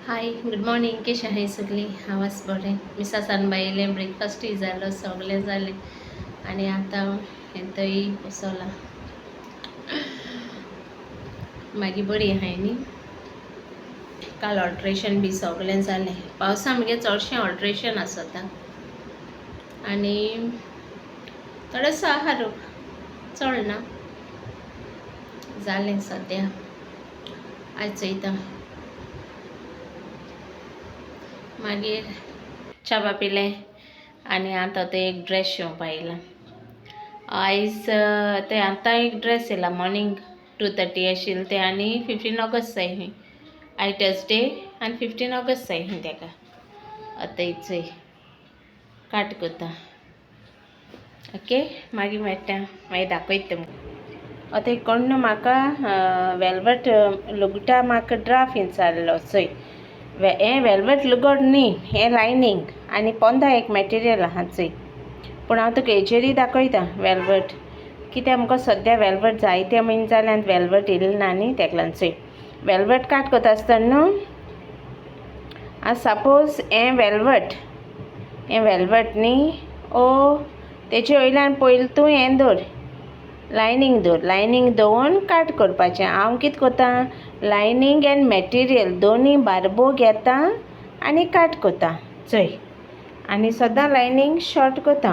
hi good morning कशी आहे सगळी आवाज बरे मिसा सानबाईले ब्रेकफास्टही झालं सगळे झाले आणि आता येतोय उसवला मागी बरी आहे न्ही काल ऑल्ट्रेशन बी सगळें जालें पावसा मगे चडशें ऑल्ट्रेशन आसता आनी थोडेंसो आहार चड ना जालें सद्या आयज चयता मागीर च्या पिलें आनी आतां तो एक ड्रेस शिवपा येयला आयज ते आतां एक ड्रेस येयला मॉर्निंग 2:30 आशिल्लें तें आनी 15 ऑगस्ट जाय खंय आय थर्सडे आनी 15 ऑगस्ट जाय खंय तेका आतां चोय काट कोता ओके मागीर मेळटा मागीर दाखयता तुमकां आतां कोण म्हाका वेलवेट लुगटा म्हाका ड्राफ्ट विचारलो चोय हें वेलवेट लुगड न्ही हें लायनींग आनी पोंदा एक मॅटेरियल आहा चोय पूण हांव तुका हेचेरूय दाखयता वेलवेट कित्याक म्हाका सद्या वेलवेट जायते म्हयने जाले आनी वेलवेट येयलें ना न्ही तेका लागून चोय वेलवेट काट कोता आसतना न्हू आतां सपोज हें वेलवेट न्ही ओ तेचे वयल्यान पयलीं तूं हें दवर लायनींग दवरून काट करपाचें हांव कितें कोता लायनींग एंड मॅटेरियल दोनी बारबो घेता आनी काट कोता चोय आनी सदां लायनींग शॉर्ट कोता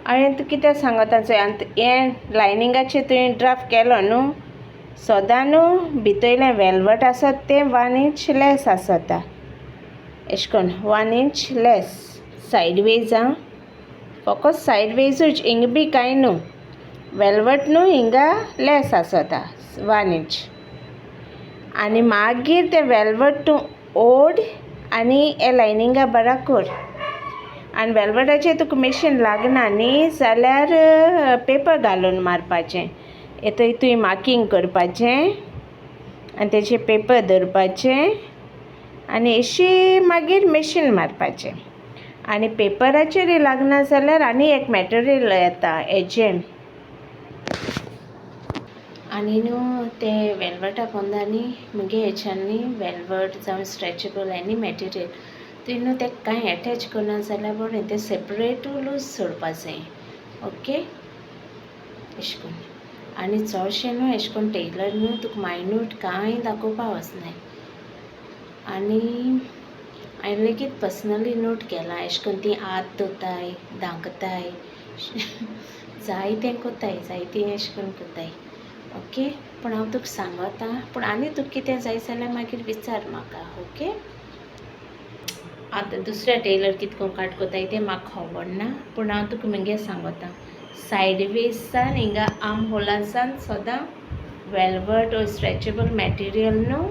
हांवें तुका कितें सांगता चोय आनी हें लायनींगाचेर तुवें ड्राफ्ट केलो न्हू सदां न्हू भितरलें वेलवेट आसत तें 1 इंच लेस आसता अशें करून 1 इंच लेस सायडवेज आं फकत सायडवेजूच हिंगा बी कांय न्हू वेलवेट न्हू हिंगा लेस आसता 1 इंच आनी मागीर तें वेलवेट तूं ओड आनी हे लायनींगा बरा कोर आनी वेलवेटाचेर तुका मशीन लागना न्ही जाल्यार पेपर घालून मारपाचें हें तुवें मार्कींग करपाचें आनी तेचेर पेपर दवरपाचें आनी अशी मागीर मशीन मारपाचें आनी पेपराचेर लागना जाल्यार आनी एक मॅटेरियल येता हेजें आनी न्हू ते वेलवेटा पोंदा न्ही मुगे हेच्यांनी वेलवेट जावं स्ट्रेचेबल एनी मॅटेरियल तुवें न्हू तेका कांय एटॅच करना जाल्यार बरें तें सेपरेटूच सोडपा जाय ओके अशें करून आनी चडशें न्हू अशें करून टेलर न्हू तुका मायन्यूट कांय दाखोवपा वचनाय आनी हांवें लेगीत पर्सनली नोट केलां अशें करून तीं हात धोताय धांकताय जायतें कोताय जायतीं अशें करून कोताय ओके पूण हांव तुका सांगता पूण आनी तुका कितें जाय जाल्यार मागीर विचार म्हाका ओके आतां दुसऱ्या टेलर कितको काट कोताय तें म्हाका खबर ना पूण हांव तुका मगे सांगता सायडवेजसान हिंगा आर्म होलासान सदां वेलवेट ओ स्ट्रेचेबल मॅटेरियल न्हू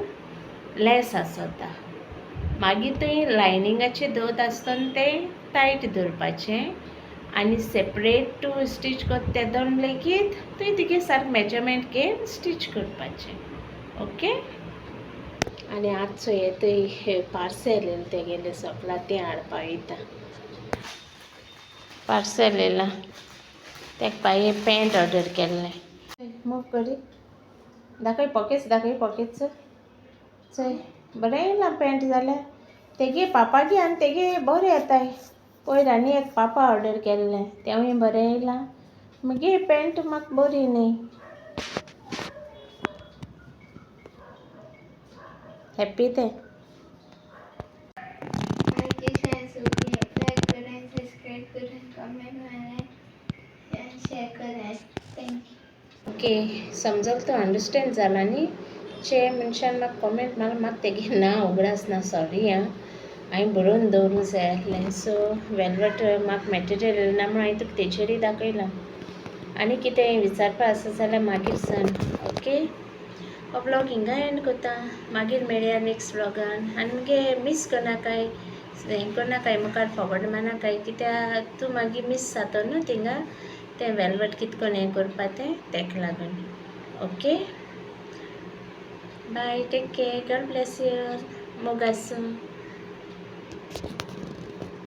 लेस आसता मागीर तुवें लायनींगाचेर दवरता आसतना तें टायट दवरपाचें आनी सेपरेट तूं स्टीच करता तेदोन लेगीत तुवें तुगे सारकें मेजरमेंट घेवन स्टीच करपाचें ओके आनी आजचो येतोय पार्सेल येयलें तेगेलें सगळां तें हाडपा वयता पार्सेल येयलां तेका बाये पॅन्ट ऑर्डर केल्लें मूव करी दाखय पॉकेट्स चोय बरें येयलां पॅन्ट जाल्यार तेगे पापागे आनी तेगे बरें येताय पयर आनी एक पापा ऑर्डर केल्लें तेवूय बरें येयलां मुगे पॅन्ट म्हाका बरी न्ही हॅप्पी तें ओके समजल तो अंडरस्टँड जाला न्ही चे मनशान म्हाका कॉमेंट मारला म्हाका तेगे नांव उगडास ना सॉरी आं हांवें बरोवन दवरूंक जाय आसलें सो वेलवेट म्हाका मॅटेरियल येयलें ना म्हूण हांवें तुका तेचेरूय दाखयलां आनी कितें विचारपा आसा जाल्यार मागीर सांग ओके हो ब्लॉग हिंगा एंड कोता मागीर मेळया नेक्स्ट ब्लॉगान आनी मुगे मिस करनाकाय हें करनाकाय मुखार फॉवर्ड मारनाकाय कित्याक तूं मागीर मिस जातो न्हू थिंगा तें वेलवेट कितकोन हें करपा तें तेका लागून okay bye take care God bless you मोगासूं